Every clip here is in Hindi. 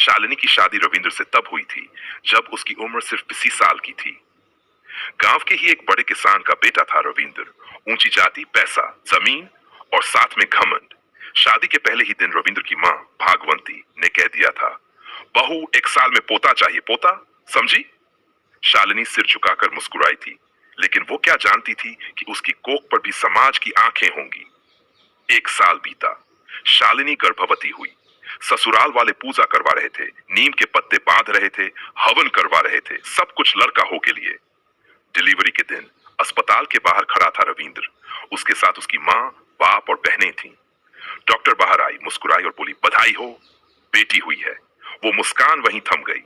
शालिनी की शादी रविंद्र से तब हुई थी जब उसकी उम्र सिर्फ 20 साल की थी। गांव के ही एक बड़े किसान का बेटा था रविंद्र। ऊंची जाति, पैसा, जमीन और साथ में घमंड। शादी के पहले ही दिन रविंद्र की मां भागवंती ने कह दिया था, बहू 1 साल में पोता चाहिए, पोता, समझी? शालिनी सिर झुकाकर मुस्कुराई थी, लेकिन वो क्या जानती थी कि उसकी कोख पर भी समाज की आंखें होंगी। 1 साल बीता। शालिनी गर्भवती हुई। ससुराल वाले पूजा करवा रहे थे, नीम के पत्ते बांध रहे थे, हवन करवा रहे थे, सब कुछ लड़का हो के लिए। डिलीवरी के दिन अस्पताल के बाहर खड़ा था रविंद्र। उसके साथ उसकी माँ, बाप और बहनें थीं। डॉक्टर बाहर आई, मुस्कुराई और बोली, बधाई हो, बेटी हुई है। वो मुस्कान वहीं थम गई।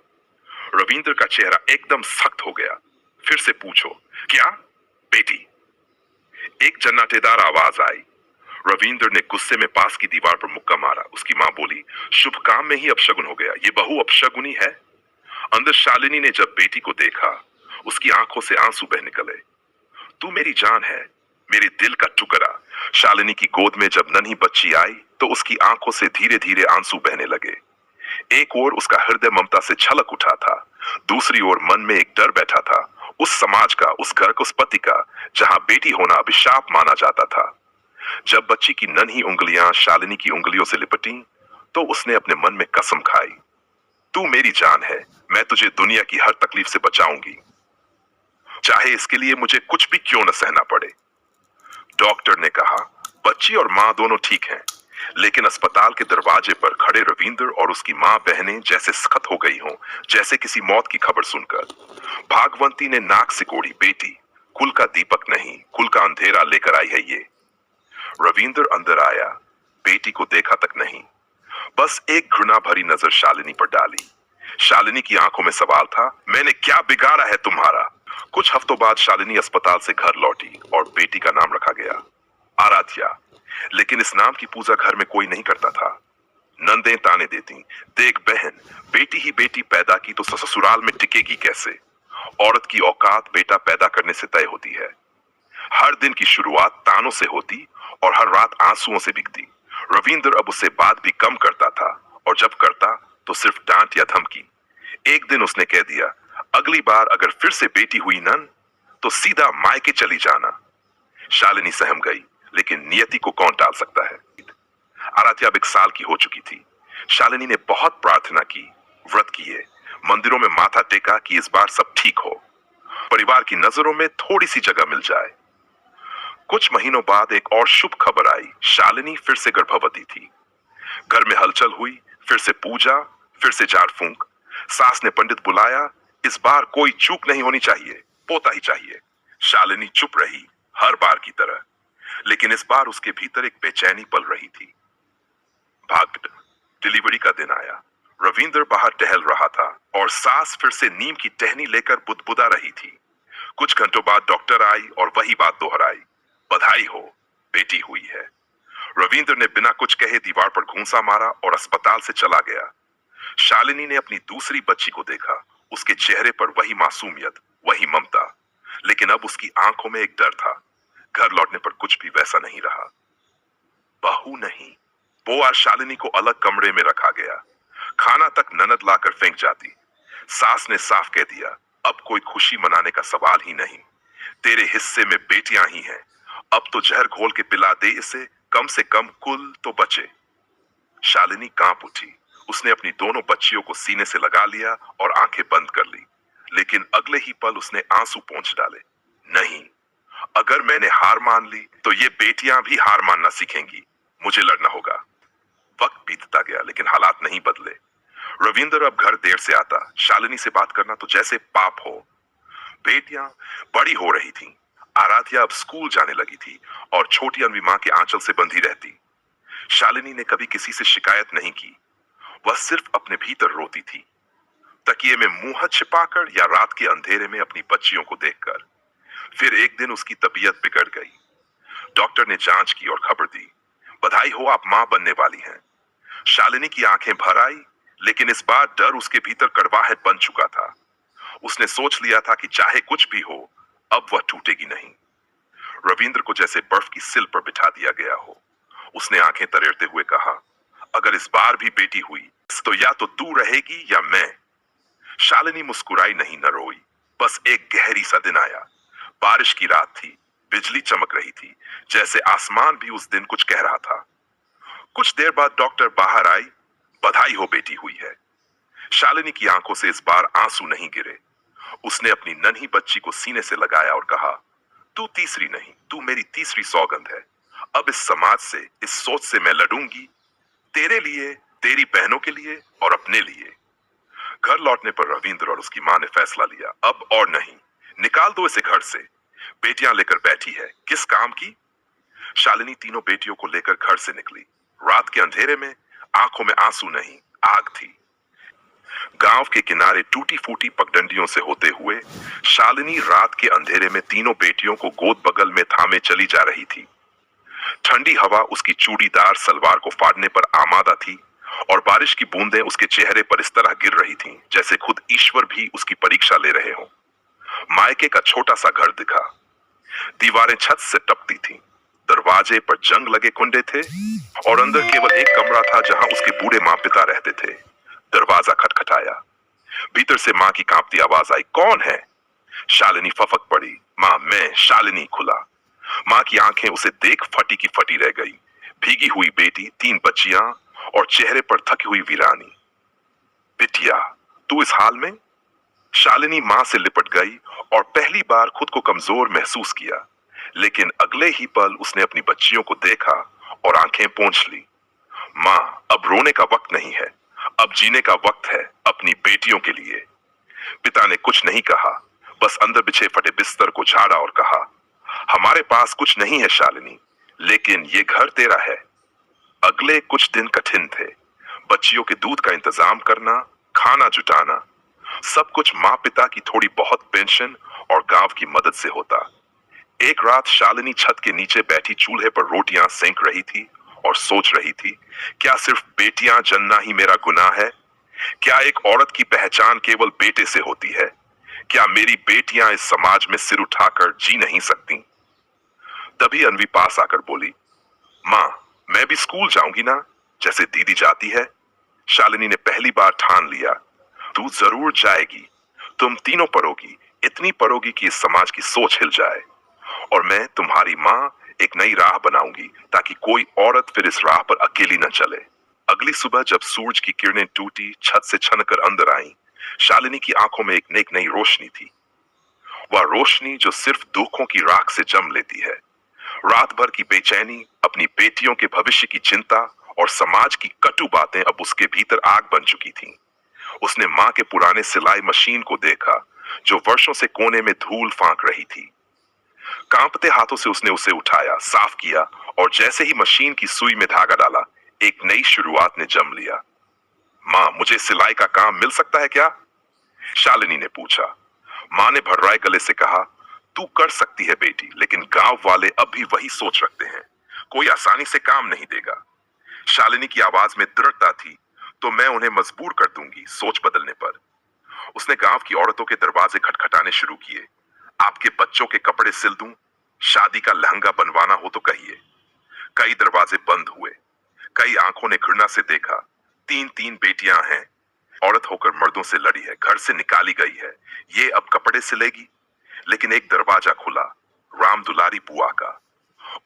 रविंद्र का चेहरा एकदम सख्त हो गया। फिर से पूछो, क्या बेटी? एक जन्नतेदार आवाज आई। रविंद्र ने गुस्से में पास की दीवार पर मुक्का मारा। उसकी मां बोली, शुभ काम में ही अपशगुन हो गया, ये बहू अपशगुनी है। अंदर शालिनी ने जब बेटी को देखा, उसकी आंखों से आंसू बह निकले। तू मेरी जान है, मेरे दिल का टुकड़ा। शालिनी की गोद में जब नन्ही बच्ची आई तो उसकी आंखों से धीरे धीरे आंसू बहने लगे। एक ओर उसका हृदय ममता से छलक उठा था, दूसरी ओर मन में एक डर बैठा था, उस समाज का, उस घर का, उस पति का जहां बेटी होना अभिशाप माना जाता था। जब बच्ची की नन्ही उंगलियां शालिनी की उंगलियों से लिपटी तो उसने अपने मन में कसम खाई, तू मेरी जान है, मैं तुझे दुनिया की हर तकलीफ से बचाऊंगी, चाहे इसके लिए मुझे कुछ भी क्यों न सहना पड़े। डॉक्टर ने कहा, बच्ची और मां दोनों ठीक हैं, लेकिन अस्पताल के दरवाजे पर खड़े रविंद्र और उसकी मां बहनें जैसे सख्त हो गई हों, जैसे किसी मौत की खबर सुनकर। भागवंती ने नाक सिकोड़ी, बेटी, कुल का दीपक नहीं, कुल का अंधेरा लेकर आई है ये। रविंद्र अंदर आया, बेटी को देखा तक नहीं, बस एक घृणा भरी नजर शालिनी पर डाली। शालिनी की आंखों में सवाल था, मैंने क्या बिगाड़ा है तुम्हारा? कुछ हफ्तों बाद शालिनी अस्पताल से घर लौटी और बेटी का नाम रखा गया, आराध्या। लेकिन इस नाम की पूजा घर में कोई नहीं करता था। नंदें ताने देती, देख बहन, बेटी ही बेटी पैदा की तो ससुराल में टिकेगी कैसे? औरत की औकात बेटा पैदा करने से तय होती है। हर दिन की शुरुआत तानों से होती और हर रात आंसुओं से बीतती। रविंद्र अब उससे बात भी कम करता था, और जब करता तो सिर्फ डांट या धमकी। एक दिन उसने कह दिया, अगली बार अगर फिर से बेटी हुई नन तो सीधा मायके चली जाना। शालिनी सहम गई, लेकिन नियति को कौन टाल सकता है। आराध्या अब 1 साल की हो चुकी थी। शालिनी ने बहुत प्रार्थना की, व्रत किए, मंदिरों में माथा टेका कि इस बार सब ठीक हो, परिवार की नजरों में थोड़ी सी जगह मिल जाए। कुछ महीनों बाद एक और शुभ खबर आई, शालिनी फिर से गर्भवती थी। घर में हलचल हुई, फिर से पूजा, फिर से झाड़ फूंक। सास ने पंडित बुलाया, इस बार कोई चूक नहीं होनी चाहिए, पोता ही चाहिए। शालिनी चुप रही, हर बार की तरह, लेकिन इस बार उसके भीतर एक बेचैनी पल रही थी। भाग डिलीवरी का दिन आया। रविंद्र बाहर टहल रहा था और सास फिर से नीम की टहनी लेकर बुदबुदा रही थी। कुछ घंटों बाद डॉक्टर आई और वही बात दोहराई, बधाई हो, बेटी हुई है। रविंद्र ने बिना कुछ कहे दीवार पर घूंसा मारा और अस्पताल से चला गया। शालिनी ने अपनी दूसरी बच्ची को देखा, उसके चेहरे पर वही मासूमियत, वही ममता, लेकिन अब उसकी आंखों में एक डर था। घर लौटने पर कुछ भी वैसा नहीं रहा। बहू नहीं, वो आज शालिनी को अलग कमरे में रखा गया। खाना तक ननद लाकर फेंक जाती। सास ने साफ कह दिया, अब कोई खुशी मनाने का सवाल ही नहीं, तेरे हिस्से में बेटियां ही हैं, अब तो जहर घोल के पिला दे इसे, कम से कम कुल तो बचे। शालिनी कांप उठी। उसने अपनी दोनों बच्चियों को सीने से लगा लिया और आंखें बंद कर ली, लेकिन अगले ही पल उसने आंसू पोंछ डाले। नहीं, अगर मैंने हार मान ली तो ये बेटियां भी हार मानना सीखेंगी, मुझे लड़ना होगा। वक्त बीतता गया, लेकिन हालात नहीं बदले। रविंद्र अब घर देर से आता। शालिनी से बात करना तो जैसे पाप हो। बेटियां बड़ी हो रही थीं। आराध्या अब स्कूल जाने लगी थी और छोटी अनवी मां के आंचल से बंधी रहती। शालिनी ने कभी किसी से शिकायत नहीं की, वह सिर्फ अपने भीतर रोती थी, तकिए में मुंह छिपाकर या रात के अंधेरे में अपनी बच्चियों को देखकर। फिर एक दिन उसकी तबीयत बिगड़ गई। डॉक्टर ने जांच की और खबर दी, बधाई हो, आप मां बनने वाली हैं। शालिनी की आंखें भर आई, लेकिन इस बार डर उसके भीतर कड़वाहट बन चुका था। उसने सोच लिया था कि चाहे कुछ भी हो, अब वह टूटेगी नहीं। रविंद्र को जैसे बर्फ की सिल पर बिठा दिया गया हो। उसने आंखें तरेरते हुए कहा, अगर इस बार भी बेटी हुई तो या तो तू रहेगी या मैं। शालिनी मुस्कुराई नहीं, न रोई। बस एक गहरी सा दिन आया। बारिश की रात थी, बिजली चमक रही थी, जैसे आसमान भी उस दिन कुछ कह रहा था। कुछ देर बाद डॉक्टर बाहर आई। बधाई हो, बेटी हुई है। शालिनी की आंखों से इस बार आंसू नहीं गिरे। उसने अपनी नन्ही बच्ची को सीने से लगाया और कहा, तू तीसरी नहीं, तू मेरी तीसरी सौगंध है। अब इस समाज से, इस सोच से मैं लड़ूंगी, तेरे लिए, तेरी बहनों के लिए और अपने लिए। घर लौटने पर रविंद्र और उसकी मां ने फैसला लिया, अब और नहीं, निकाल दो इसे घर से। बेटियां लेकर बैठी है, किस काम की। शालिनी तीनों बेटियों को लेकर घर से निकली। रात के अंधेरे में आंखों में आंसू नहीं, आग थी। गांव के किनारे टूटी फूटी पगडंडियों से होते हुए शालिनी रात के अंधेरे में तीनों बेटियों को गोद बगल में थामे चली जा रही थी। ठंडी हवा उसकी चूड़ीदार सलवार को फाड़ने पर आमादा थी और बारिश की बूंदें उसके चेहरे पर इस तरह गिर रही थीं, जैसे खुद ईश्वर भी उसकी परीक्षा ले रहे हों। मायके का छोटा सा घर दिखा। दीवारें छत से टपती थीं। दरवाजे पर जंग लगे कुंडे थे और अंदर केवल एक कमरा था जहां उसके बूढ़े माँ पिता रहते थे। दरवाजा खटखटाया। भीतर से माँ की कांपती आवाज आई, कौन है। शालिनी फफक पड़ी। माँ, मैं शालिनी। खुला। माँ की आंखें उसे देख फटी की फटी रह गई। भीगी हुई बेटी, 3 बच्चियां और चेहरे पर थकी हुई वीरानी। बिटिया, तू इस हाल में। शालिनी माँ से लिपट गई और पहली बार खुद को कमजोर महसूस किया। लेकिन अगले ही पल उसने अपनी बच्चियों को देखा और आंखें पोंछ ली। माँ, अब रोने का वक्त नहीं है, अब जीने का वक्त है, अपनी बेटियों के लिए। पिता ने कुछ नहीं कहा, बस अंदर बिछे फटे बिस्तर को झाड़ा और कहा, हमारे पास कुछ नहीं है शालिनी, लेकिन ये घर तेरा है। अगले कुछ दिन कठिन थे। बच्चियों के दूध का इंतजाम करना, खाना जुटाना, सब कुछ माँ पिता की थोड़ी बहुत पेंशन और गांव की मदद से होता। एक रात शालिनी छत के नीचे बैठी चूल्हे पर रोटियां सेंक रही थी और सोच रही थी, क्या सिर्फ बेटियां जन्ना ही मेरा गुनाह है? क्या एक औरत की पहचान केवल बेटे से होती है? क्या मेरी बेटियां इस समाज में सिर उठाकर जी नहीं सकती? तभी अनवी पास आकर बोली, माँ, मैं भी स्कूल जाऊंगी ना, जैसे दीदी जाती है। शालिनी ने पहली बार ठान लिया, तू जरूर जाएगी। तुम तीनों पढ़ोगी, इतनी पढ़ोगी कि इस समाज की सोच हिल जाए। और मैं, तुम्हारी माँ, एक नई राह बनाऊंगी ताकि कोई औरत फिर इस राह पर अकेली न चले। अगली सुबह जब सूरज की किरणें टूटी छत से छनकर अंदर आईं, शालिनी की आंखों में एक नई रोशनी थी। वह रोशनी जो सिर्फ दुखों की राख से जम लेती है। रात भर की बेचैनी, अपनी बेटियों के भविष्य की चिंता और समाज की कटु बातें अब उसके भीतर आग बन चुकी थीं। उसने माँ के पुराने सिलाई मशीन को देखा, जो वर्षों से कोने में धूल फांक रही थी। कांपते हाथों से उसने उसे उठाया, साफ किया और जैसे ही मशीन की सुई में धागा डाला, एक नई शुरुआत ने जन्म लिया। माँ, मुझे सिलाई का काम मिल सकता है क्या? शालिनी ने पूछा। माँ ने भर्राए गले से कहा, तू कर सकती है बेटी, लेकिन गांव वाले अब भी वही सोच रखते हैं, कोई आसानी से काम नहीं देगा। शालिनी की आवाज में दृढ़ता थी, तो मैं उन्हें मजबूर कर दूंगी सोच बदलने पर। उसने गांव की औरतों के दरवाजे खटखटाने शुरू किए। आपके बच्चों के कपड़े सिल दूं, शादी का लहंगा बनवाना हो तो कहिए। कई दरवाजे बंद हुए। कई आंखों ने घृणा से देखा। 3-3 बेटियां हैं, औरत होकर मर्दों से लड़ी है, घर से निकाली गई है, ये अब कपड़े सिलेगी? लेकिन एक दरवाजा खुला, राम दुलारी बुआ का।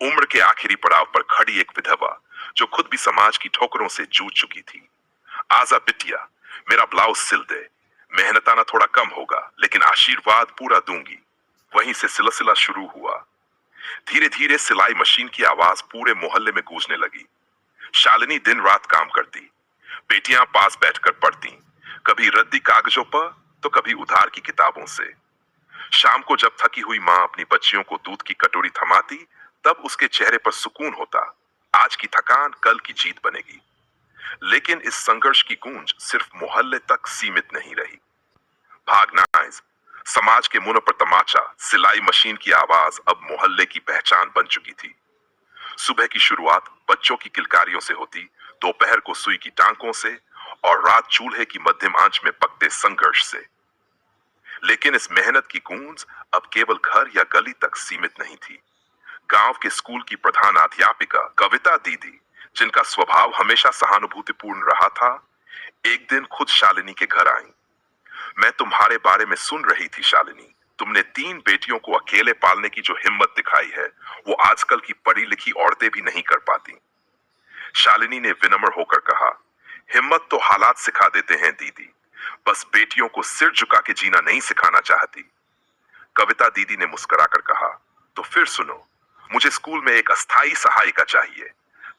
उम्र के आखिरी पड़ाव पर खड़ी एक विधवा, जो खुद भी समाज की ठोकरों से जूझ चुकी थी। आजा बिटिया, मेरा ब्लाउज सिल दे। मेहनताना थोड़ा कम होगा, लेकिन आशीर्वाद पूरा दूंगी। वहीं से सिलसिला शुरू हुआ। धीरे धीरे सिलाई मशीन की आवाज पूरे मोहल्ले में गूंजने लगी। शालिनी दिन रात काम करती। बेटियां पास बैठकर पढ़ती, कभी रद्दी कागजों पर तो कभी उधार की किताबों से। शाम को जब थकी हुई माँ अपनी बच्चियों को दूध की कटोरी थमाती, तब उसके चेहरे पर सुकून होता, आज की थकान कल की जीत बनेगी। लेकिन इस संघर्ष की गूंज सिर्फ मोहल्ले तक सीमित नहीं रही। भागना, समाज के मुंह पर तमाचा, सिलाई मशीन की आवाज अब मोहल्ले की पहचान बन चुकी थी। सुबह की शुरुआत बच्चों की किलकारियों से होती, दोपहर को सुई की टांकों से और रात चूल्हे की मध्यम आंच में पकते संघर्ष से। लेकिन इस मेहनत की गूंज अब केवल घर या गली तक सीमित नहीं थी। गांव के स्कूल की प्रधान अध्यापिका कविता दीदी जिनका स्वभाव हमेशा सहानुभूतिपूर्ण रहा था, एक दिन खुद शालिनी के घर आई। मैं तुम्हारे बारे में सुन रही थी शालिनी। तुमने 3 बेटियों को अकेले पालने की जो हिम्मत दिखाई है, वो आजकल की पढ़ी लिखी औरतें भी नहीं कर पाती। शालिनी ने विनम्र होकर कहा, हिम्मत तो हालात सिखा देते हैं दीदी, बस बेटियों को सिर झुका के जीना नहीं सिखाना चाहती। कविता दीदी ने मुस्कुराकर कहा, तो फिर सुनो, मुझे स्कूल में एक अस्थाई सहायिका चाहिए।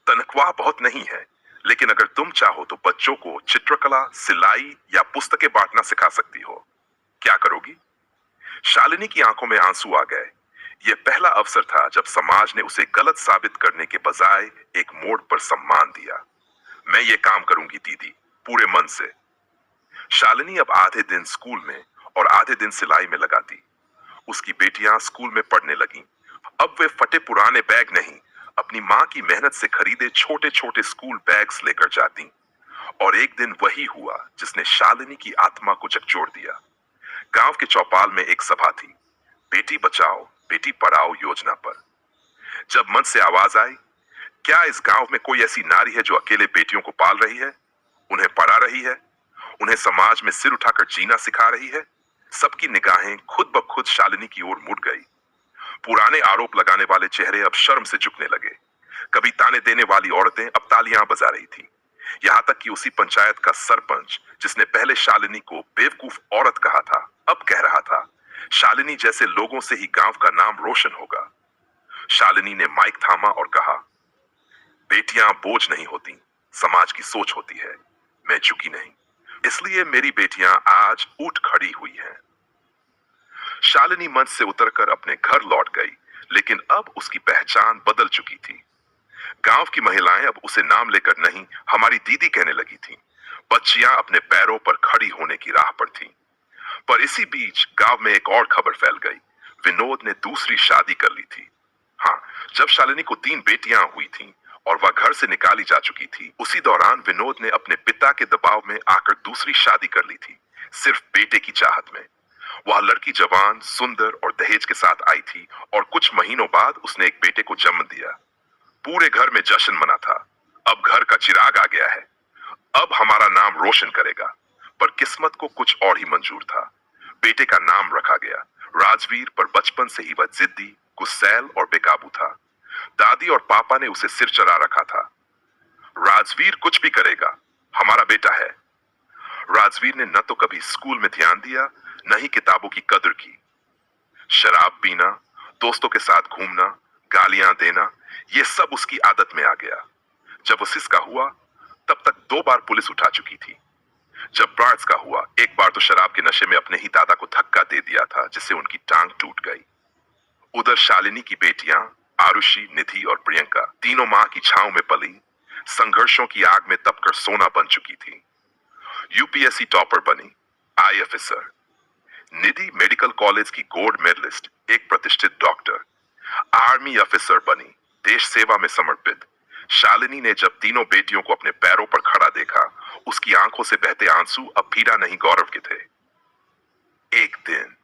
तनख्वाह बहुत नहीं है, लेकिन अगर तुम चाहो तो बच्चों को चित्रकला, सिलाई या पुस्तकें बांटना सिखा सकती हो। क्या करोगी? शालिनी की आंखों में आंसू आ गए। यह पहला अवसर था जब समाज ने उसे गलत साबित करने के बजाय एक मोड़ पर सम्मान दिया। मैं ये काम करूंगी दीदी, पूरे मन से। शालिनी अब आधे दिन स्कूल में और आधे दिन सिलाई में लगाती। उसकी बेटियां स्कूल में पढ़ने लगीं। अब वे फटे पुराने बैग नहीं, अपनी मां की मेहनत से खरीदे छोटे छोटे स्कूल बैग्स लेकर जाती। और एक दिन वही हुआ जिसने शालिनी की आत्मा को झकझोर दिया। गांव के चौपाल में एक सभा थी, बेटी बचाओ बेटी पढ़ाओ योजना पर। जब मन से आवाज आई, क्या इस गांव में कोई ऐसी नारी है जो अकेले बेटियों को पाल रही है, उन्हें पढ़ा रही है, उन्हें समाज में सिर उठाकर जीना सिखा रही है? सबकी निगाहें खुद ब खुद शालिनी की ओर मुड़ गई। पुराने आरोप लगाने वाले चेहरे अब शर्म से झुकने लगे। कभी ताने देने वाली औरतें अब तालियां बजा रही थी। यहां तक कि उसी पंचायत का सरपंच, जिसने पहले शालिनी को बेवकूफ औरत कहा था, अब कह रहा था, शालिनी जैसे लोगों से ही गांव का नाम रोशन होगा। शालिनी ने माइक थामा और कहा, बेटियां बोझ नहीं होती, समाज की सोच होती है। मैं झुकी नहीं, इसलिए मेरी बेटियां आज उठ खड़ी हुई हैं। शालिनी मंच से उतरकर अपने घर लौट गई, लेकिन अब उसकी पहचान बदल चुकी थी। गांव की महिलाएं अब उसे नाम लेकर नहीं, हमारी दीदी कहने लगी थीं। बच्चियां अपने पैरों पर खड़ी होने की राह पर थीं। पर इसी बीच गांव में एक और खबर फैल गई। विनोद ने दूसरी शादी कर ली थी। हाँ, जब शालिनी को 3 बेटियां हुई थीं और वह घर से निकाली जा चुकी थी, उसी दौरान विनोद ने अपने पिता के दबाव में आकर दूसरी शादी कर ली थी, सिर्फ बेटे की चाहत में। वह लड़की जवान, सुंदर और दहेज के साथ आई थी और कुछ महीनों बाद उसने एक बेटे को जन्म दिया। पूरे घर में जश्न मना था। अब घर का चिराग आ गया है, अब हमारा नाम रोशन करेगा। पर किस्मत को कुछ और ही मंजूर था। बेटे का नाम रखा गया राजवीर, पर बचपन से ही वह जिद्दी, गुस्सैल और बेकाबू था। दादी और पापा ने उसे सिर चढ़ा रखा था। राजवीर कुछ भी करेगा, हमारा बेटा है। राजवीर ने न तो कभी स्कूल में ध्यान दिया, न ही किताबों की कदर की। शराब पीना, दोस्तों के साथ घूमना, गालियां देना, ये सब उसकी आदत में आ गया। जब वो सिसका हुआ, तब तक 2 बार पुलिस उठा चुकी थी। जब ब्रार्ड्स का हुआ, एक बार तो शराब के नशे में अपने ही दादा को धक्का दे दिया था, जिससे उनकी टांग टूट गई। उधर शालिनी की बेटियां आरुषि, निधि और प्रियंका तीनों मां की छांव में पली, संघर्षों की आग में तपकर सोना बन चुकी थी। यूपीएससी टॉपर बनी, आईएफएसर। निधि मेडिकल कॉलेज की गोल्ड मेडलिस्ट, एक प्रतिष्ठित डॉक्टर। आर्मी ऑफिसर बनी, देश सेवा में समर्पित। शालिनी ने जब तीनों बेटियों को अपने पैरों पर खड़ा देखा, उसकी आंखों से बहते आंसू अब पीड़ा नहीं गौरव के थे। एक दिन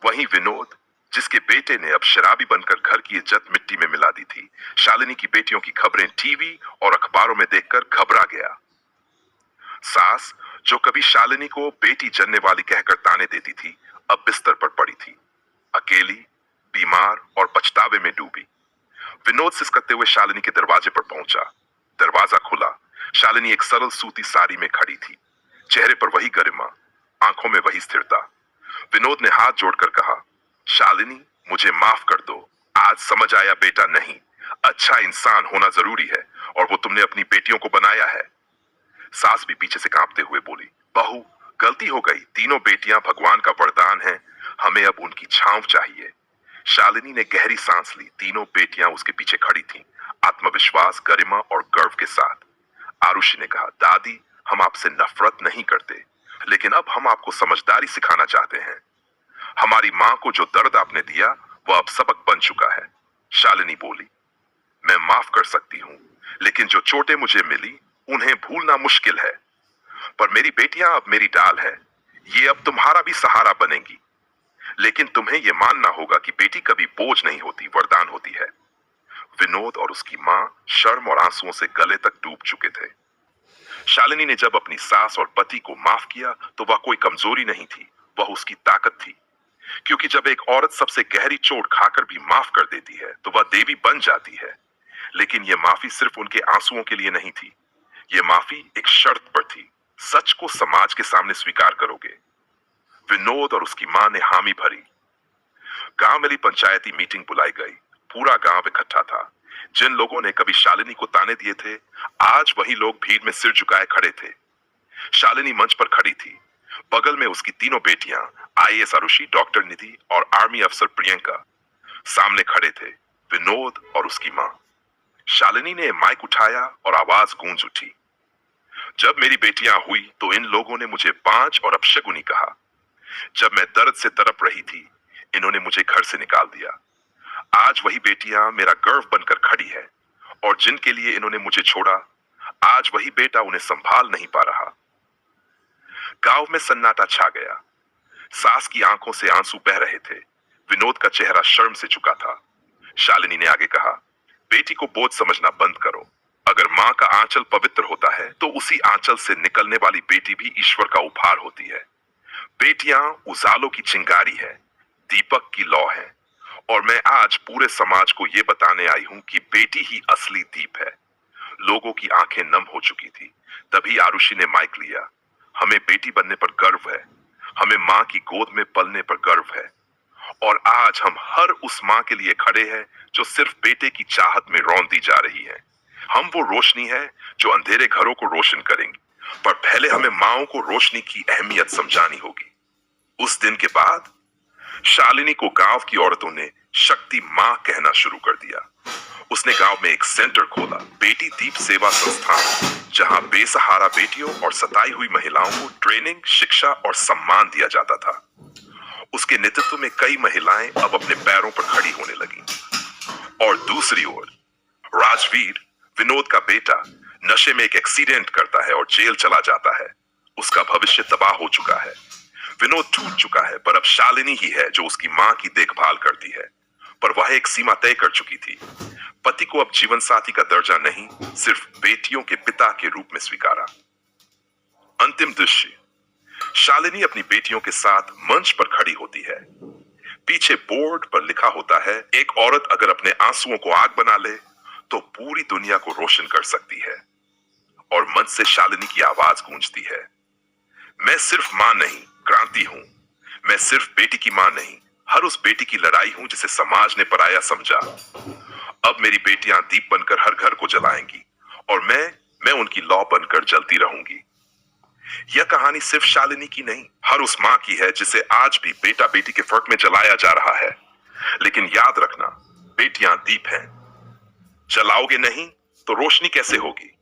वही विनोद, जिसके बेटे ने अब शराबी बनकर घर की इज्जत मिट्टी में मिला दी थी, शालिनी की बेटियों की खबरें टीवी और अखबारों में देखकर घबरा गया। सास, जो कभी शालिनी को बेटी जनने वाली कहकर ताने देती थी, अब बिस्तर पर पड़ी थी, अकेली, बीमार और पछतावे में डूबी। विनोद सिसकते हुए शालिनी के दरवाजे पर पहुंचा। दरवाजा खुला। शालिनी एक सरल सूती साड़ी में खड़ी थी, चेहरे पर वही गरिमा, आंखों में वही स्थिरता। विनोद ने हाथ जोड़कर कहा, शालिनी, मुझे माफ कर दो, आज समझ आया बेटा नहीं, अच्छा इंसान होना जरूरी है, और वो तुमने अपनी बेटियों को बनाया है। सास भी पीछे से कांपते हुए बोली, बहू, गलती हो गई, तीनों बेटियां भगवान का वरदान है, हमें अब उनकी छांव चाहिए। शालिनी ने गहरी सांस ली। तीनों बेटियां उसके पीछे खड़ी थीं, आत्मविश्वास, गरिमा और गर्व के साथ। आरुषि ने कहा, दादी, हम आपसे नफरत नहीं करते, लेकिन अब हम आपको समझदारी सिखाना चाहते हैं। हमारी मां को जो दर्द आपने दिया, वह अब सबक बन चुका है। शालिनी बोली, मैं माफ कर सकती हूँ, लेकिन जो चोटें मुझे मिली, उन्हें भूलना मुश्किल है। पर मेरी बेटियां अब मेरी डाल है, ये अब तुम्हारा भी सहारा बनेंगी। लेकिन तुम्हें यह मानना होगा कि बेटी कभी बोझ नहीं होती, वरदान होती है। विनोद और उसकी मां शर्म और आंसुओं से गले तक डूब चुके थे। शालिनी ने जब अपनी सास और पति को माफ किया तो वह कोई कमजोरी नहीं थी, वह उसकी ताकत थी। क्योंकि जब एक औरत सबसे गहरी चोट खाकर भी माफ कर देती है तो वह देवी बन जाती है। लेकिन यह माफी सिर्फ उनके आंसुओं के लिए नहीं थी, यह माफी एक शर्त पर थी। सच को समाज के सामने स्वीकार करोगे। विनोद और उसकी मां ने हामी भरी। गांव में पंचायती मीटिंग बुलाई गई। पूरा गांव इकट्ठा था। जिन लोगों ने कभी शालिनी को ताने दिए थे, आज वही लोग भीड़ में सिर झुकाए खड़े थे। शालिनी मंच पर खड़ी थी। बगल में उसकी तीनों बेटियां, आईएएस आरुषि, डॉक्टर निधि और आर्मी अफसर प्रियंका। सामने खड़े थे विनोद और उसकी मां। शालिनी ने माइक उठाया और आवाज गूंज उठी। जब मेरी बेटियां हुई तो इन लोगों ने मुझे बांझ और अपशकुनी कहा। जब मैं दर्द से तड़प रही थी, इन्होंने मुझे घर से निकाल दिया। आज वही बेटियां मेरा गर्व बनकर खड़ी है और जिनके लिए इन्होंने मुझे छोड़ा, आज वही बेटा उन्हें संभाल नहीं पा रहा। गांव में सन्नाटा छा गया। सास की आंखों से आंसू बह रहे थे। विनोद का चेहरा शर्म से झुका था। शालिनी ने आगे कहा, बेटी को बोझ समझना बंद करो। अगर मां का आंचल पवित्र होता है तो उसी आंचल से निकलने वाली बेटी भी ईश्वर का उपहार होती है। बेटियां उजालों की चिंगारी है, दीपक की लौ है। और मैं आज पूरे समाज को यह बताने आई हूं कि बेटी ही असली दीप है। लोगों की आंखें नम हो चुकी थी। तभी आरुषि ने माइक लिया। हमें बेटी बनने पर गर्व है, हमें मां की गोद में पलने पर गर्व है। और आज हम हर उस मां के लिए खड़े हैं जो सिर्फ बेटे की चाहत में रौंदी जा रही है। हम वो रोशनी है जो अंधेरे घरों को रोशन करेंगी। पर पहले हमें माओं को रोशनी की अहमियत समझानी होगी। उस दिन के बाद शालिनी को गांव की औरतों ने शक्ति मां कहना शुरू कर दिया। उसने गांव में एक सेंटर खोला, बेटी दीप सेवा संस्थान, जहां बेसहारा बेटियों और सताई हुई महिलाओं को ट्रेनिंग, शिक्षा और सम्मान दिया जाता था। उसके नेतृत्व में कई महिलाएं अब अपने पैरों पर खड़ी होने लगी। और दूसरी ओर राजवीर, विनोद का बेटा, नशे में एक एक्सीडेंट करता है और जेल चला जाता है। उसका भविष्य तबाह हो चुका है। विनोद टूट चुका है, पर अब शालिनी ही है जो उसकी मां की देखभाल करती है। पर वह एक सीमा तय कर चुकी थी। पति को अब जीवन साथी का दर्जा नहीं, सिर्फ बेटियों के पिता के रूप में स्वीकारा। अंतिम दृश्य, शालिनी अपनी बेटियों के साथ मंच पर खड़ी होती है। पीछे बोर्ड पर लिखा होता है, एक औरत अगर अपने आंसुओं को आग बना ले तो पूरी दुनिया को रोशन कर सकती है। और मंच से शालिनी की आवाज गूंजती है, मैं सिर्फ मां नहीं, क्रांति हूं। मैं सिर्फ बेटी की मां नहीं, हर उस बेटी की लड़ाई हूं जिसे समाज ने पराया समझा। अब मेरी बेटियां दीप बनकर हर घर को जलाएंगी और मैं उनकी लौ बनकर जलती रहूंगी। यह कहानी सिर्फ शालिनी की नहीं, हर उस मां की है जिसे आज भी बेटा बेटी के फर्क में जलाया जा रहा है। लेकिन याद रखना, बेटियां दीप हैं। जलाओगे नहीं तो रोशनी कैसे होगी?